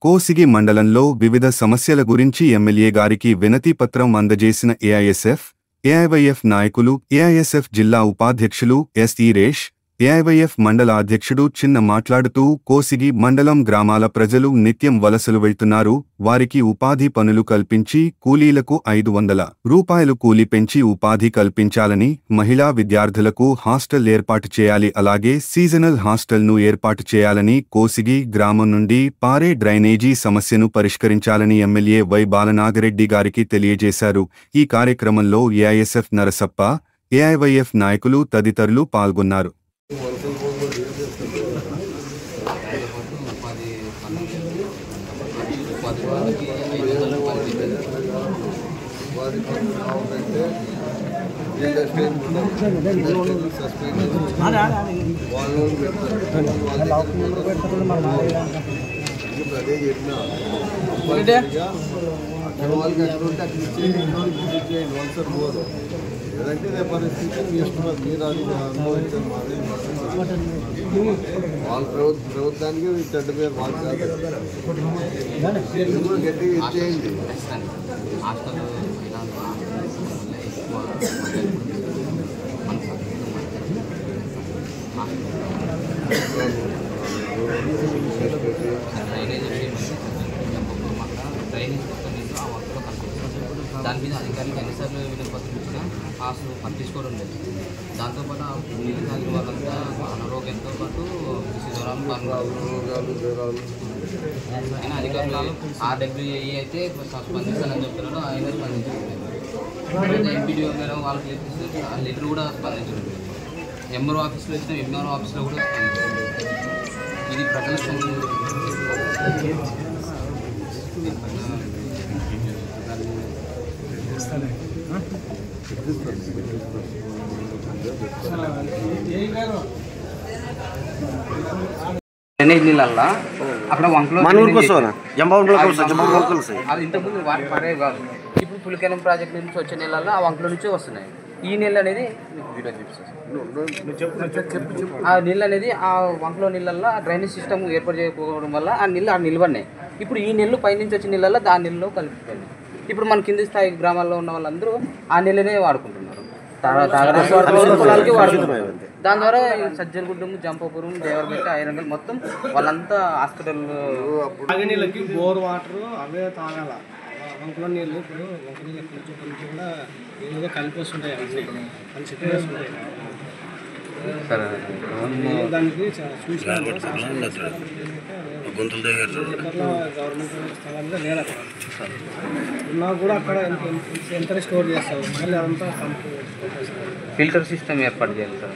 కోసిగి మండలంలో వివిధ సమస్యల గురించి ఎమ్మెల్యే గారికి వినతి పత్రం అందజేసిన ఏఐఎస్ఎఫ్, ఏఐవైఎఫ్ నాయకులు, ఏఐఎస్ఎఫ్ జిల్లా ఉపాధ్యక్షులు ఎస్. ఈరేష్, ఏఐవైఎఫ్ మండల అధ్యక్షుడు చిన్న మాట్లాడుతూ కోసిగి మండలం గ్రామాల ప్రజలు నిత్యం వలసలు వెళ్తున్నారు. వారికి ఉపాధి పనులు కల్పించి కూలీలకు 500 రూపాయలు కూలీ పెంచి ఉపాధి కల్పించాలని, మహిళా విద్యార్థులకు హాస్టల్ ఏర్పాటు చేయాలి. అలాగే సీజనల్ హాస్టల్ను ఏర్పాటు చేయాలని, కోసిగి గ్రామం నుండి పారే డ్రైనేజీ సమస్యను పరిష్కరించాలని ఎమ్మెల్యే వై. బాలనాగరెడ్డి గారికి తెలియజేశారు. ఈ కార్యక్రమంలో ఏఐఎస్ఎఫ్ నరసప్ప, ఏఐవైఎఫ్ నాయకులు తదితరులు పాల్గొన్నారు. ఏదంటే పరిస్థితి మీ ఇష్టం, మీరు అది అనుభవించారు. వాళ్ళ ప్రభుత్వానికి చెడ్డ పేరు వాళ్ళు కాదు, గట్టిగా ఇచ్చేయండి. దాని మీద అధికారులకు ఎన్నిసార్లు వినతిపత్రం ఇచ్చినా అసలు పట్టించుకోవడం లేదు. దాంతోపాటు నీళ్ళు తాగిన వాళ్ళంతా అనారోగ్యంతో పాటు అయినా అధికారులు RWAE అయితే స్పందిస్తానని చెప్తున్నాడు, ఆయన స్పందించలేదు. ఎంపీడీఓ గారు వాళ్ళకి లెటర్ కూడా స్పందించలేదు. ఎంఆర్ఓ ఆఫీస్లో ఇచ్చిన ఎంఆర్ఓ ఆఫీస్లో కూడా స్పందించలేదు. ఇది ప్రజల డ్రైనేజ్ నీళ్ళల్లా అక్కడ వంకలో అది ఇంతకుముందు వాటి పడేవి కాదు. ఇప్పుడు పులికెలం ప్రాజెక్ట్ నుంచి వచ్చే నీళ్ళల్లో ఆ వంకలో నుంచే వస్తున్నాయి. ఈ నీళ్ళు అనేది ఆ నీళ్ళు అనేది ఆ వంకలో నీళ్ళల్లో డ్రైనేజ్ సిస్టమ్ ఏర్పాటు చేయకపోవడం వల్ల ఆ నీళ్ళు నిల్వన్నాయి. ఇప్పుడు ఈ నీళ్ళు పైనుంచి వచ్చే నీళ్ళల్లో ఆ నీళ్ళలో కలిపిపోయింది. ఇప్పుడు మన కింది స్థాయి గ్రామాల్లో ఉన్న వాళ్ళందరూ ఆ నీళ్ళనే వాడుకుంటున్నారు, పొలాలకి వాడుకుంటున్నారు. దాని ద్వారా సజ్జలగుడ్డము, జంపాపురం, దేవరగట్ట, ఐరంగల్ మొత్తం వాళ్ళంతా హాస్పిటల్ తాగనీళ్ళకి బోర్ వాటర్ అవే తాగాల. వంకలో నీళ్ళు ఇప్పుడు వంక నీళ్ళు కొంచెం కూడా ఏదో కలిపి వస్తుంటాయి, అని చెప్పి వస్తుంటాయి. దానికి చూసిన గవర్నమెంట్ స్థలాల్లో లేదా ఉన్నా కూడా అక్కడ ఎంత స్టోర్ చేస్తావు, మళ్ళీ అదంతా ఫిల్టర్ సిస్టమ్ ఏర్పాటు చేయాలి సార్.